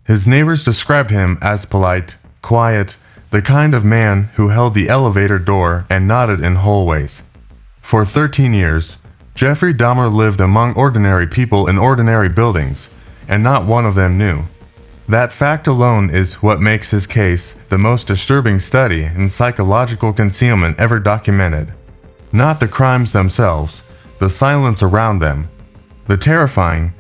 His neighbors described him as polite, quiet, the kind of man who held the elevator door and nodded in hallways. For 13 years, Jeffrey Dahmer lived among ordinary people in ordinary buildings, and not one of them knew. That fact alone is what makes his case the most disturbing study in psychological concealment ever documented. Not the crimes themselves, the silence around them. The terrifying,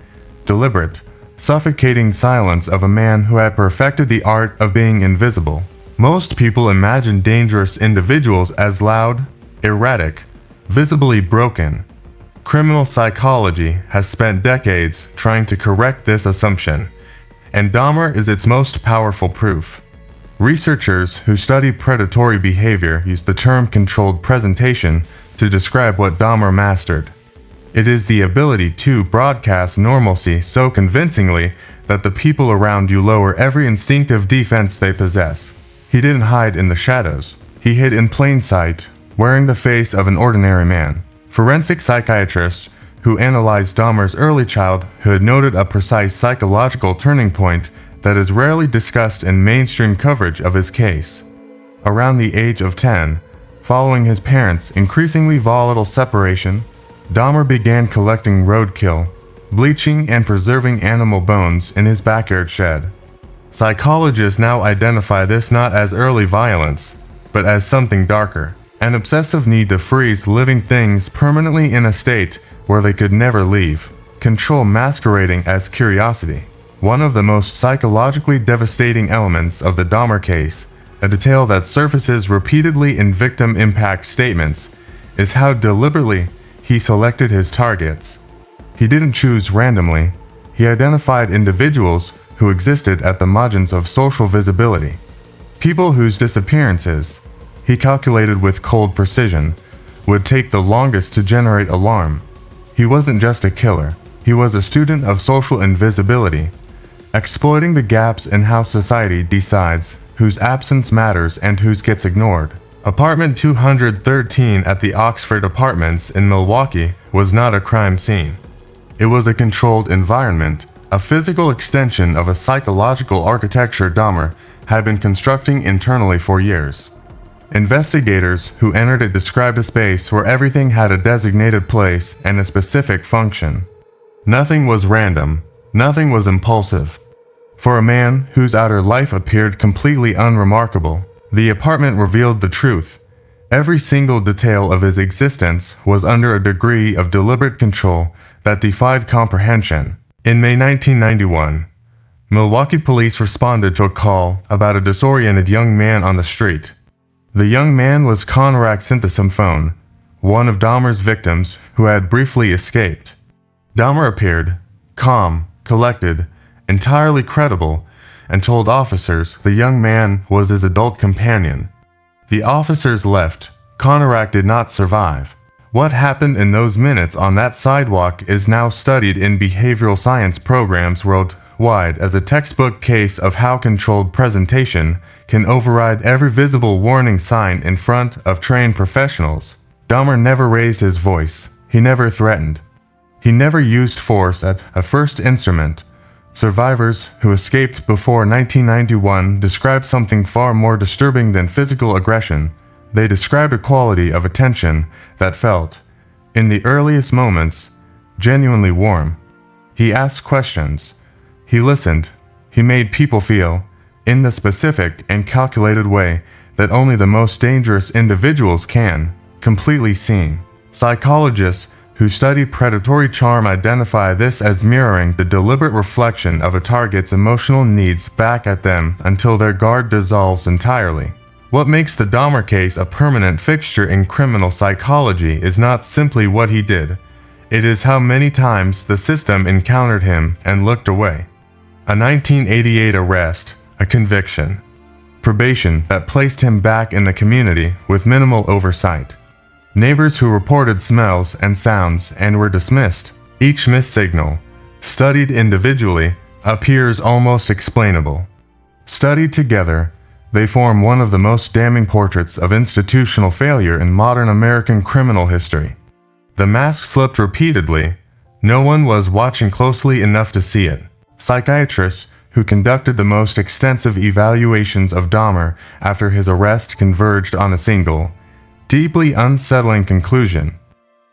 deliberate, suffocating silence of a man who had perfected the art of being invisible. Most people imagine dangerous individuals as loud, erratic, visibly broken. Criminal psychology has spent decades trying to correct this assumption, and Dahmer is its most powerful proof. Researchers who study predatory behavior use the term controlled presentation to describe what Dahmer mastered. It is the ability to broadcast normalcy so convincingly that the people around you lower every instinctive defense they possess. He didn't hide in the shadows. He hid in plain sight, wearing the face of an ordinary man. Forensic psychiatrists who analyzed Dahmer's early childhood noted a precise psychological turning point that is rarely discussed in mainstream coverage of his case. Around the age of 10, following his parents' increasingly volatile separation, Dahmer began collecting roadkill, bleaching and preserving animal bones in his backyard shed. Psychologists now identify this not as early violence, but as something darker, an obsessive need to freeze living things permanently in a state where they could never leave, control masquerading as curiosity. One of the most psychologically devastating elements of the Dahmer case, a detail that surfaces repeatedly in victim impact statements, is how deliberately he selected his targets. He didn't choose randomly. He identified individuals who existed at the margins of social visibility. People whose disappearances, he calculated with cold precision, would take the longest to generate alarm. He wasn't just a killer. He was a student of social invisibility, exploiting the gaps in how society decides whose absence matters and whose gets ignored. Apartment 213 at the Oxford Apartments in Milwaukee was not a crime scene. It was a controlled environment, a physical extension of a psychological architecture Dahmer had been constructing internally for years. Investigators who entered it described a space where everything had a designated place and a specific function. Nothing was random, nothing was impulsive. For a man whose outer life appeared completely unremarkable, the apartment revealed the truth. Every single detail of his existence was under a degree of deliberate control that defied comprehension. In May 1991, Milwaukee police responded to a call about a disoriented young man on the street. The young man was Konerak Sinthasomphone, one of Dahmer's victims who had briefly escaped. Dahmer appeared, calm, collected, entirely credible, and told officers the young man was his adult companion. The officers left. Konerak did not survive. What happened in those minutes on that sidewalk is now studied in behavioral science programs worldwide as a textbook case of how controlled presentation can override every visible warning sign in front of trained professionals. Dahmer never raised his voice. He never threatened. He never used force as a first instrument. Survivors who escaped before 1991 described something far more disturbing than physical aggression. They described a quality of attention that felt, in the earliest moments, genuinely warm. He asked questions. He listened. He made people feel, in the specific and calculated way that only the most dangerous individuals can, completely seen. Psychologists who study predatory charm identify this as mirroring the deliberate reflection of a target's emotional needs back at them until their guard dissolves entirely. What makes the Dahmer case a permanent fixture in criminal psychology is not simply what he did. It is how many times the system encountered him and looked away. A 1988 arrest, a conviction, probation that placed him back in the community with minimal oversight. Neighbors who reported smells and sounds and were dismissed. Each missed signal, studied individually, appears almost explainable. Studied together, they form one of the most damning portraits of institutional failure in modern American criminal history. The mask slipped repeatedly. No one was watching closely enough to see it. Psychiatrists who conducted the most extensive evaluations of Dahmer after his arrest, converged on a single, deeply unsettling conclusion.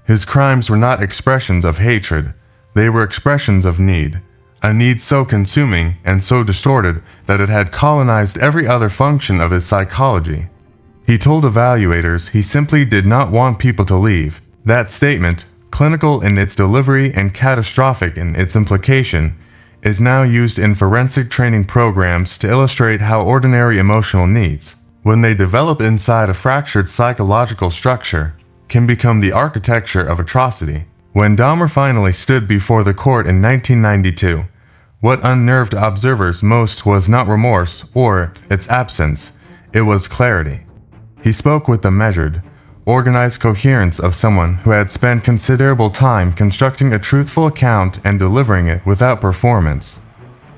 His crimes were not expressions of hatred, they were expressions of need, a need so consuming and so distorted that it had colonized every other function of his psychology. He told evaluators he simply did not want people to leave. That statement, clinical in its delivery and catastrophic in its implication, is now used in forensic training programs to illustrate how ordinary emotional needs, when they develop inside a fractured psychological structure, can become the architecture of atrocity. When Dahmer finally stood before the court in 1992, what unnerved observers most was not remorse or its absence, it was clarity. He spoke with the measured, organized coherence of someone who had spent considerable time constructing a truthful account and delivering it without performance.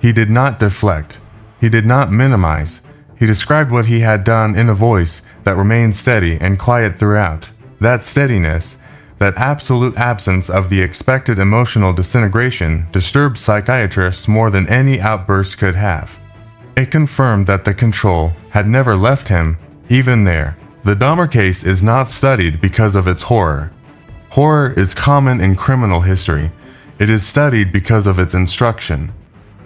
He did not deflect. He did not minimize. He described what he had done in a voice that remained steady and quiet throughout. That steadiness, that absolute absence of the expected emotional disintegration, disturbed psychiatrists more than any outburst could have. It confirmed that the control had never left him, even there. The Dahmer case is not studied because of its horror. Horror is common in criminal history. It is studied because of its instruction.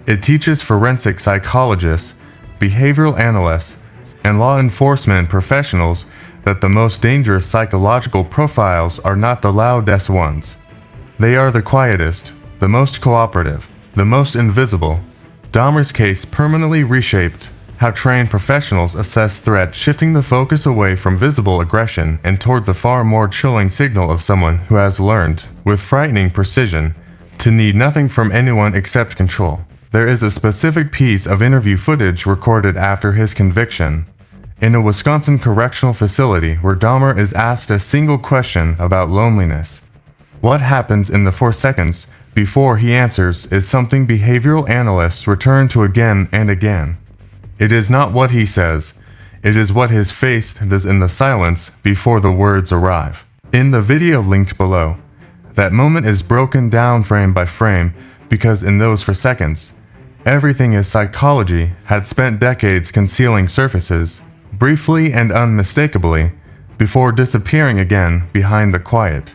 It teaches forensic psychologists, behavioral analysts, and law enforcement professionals that the most dangerous psychological profiles are not the loudest ones. They are the quietest, the most cooperative, the most invisible. Dahmer's case permanently reshaped how trained professionals assess threat, shifting the focus away from visible aggression and toward the far more chilling signal of someone who has learned, with frightening precision, to need nothing from anyone except control. There is a specific piece of interview footage recorded after his conviction, in a Wisconsin correctional facility where Dahmer is asked a single question about loneliness. What happens in the 4 seconds before he answers is something behavioral analysts return to again and again. It is not what he says, it is what his face does in the silence before the words arrive. In the video linked below, that moment is broken down frame by frame because in those 4 seconds, everything his psychology had spent decades concealing surfaces, briefly and unmistakably, before disappearing again behind the quiet.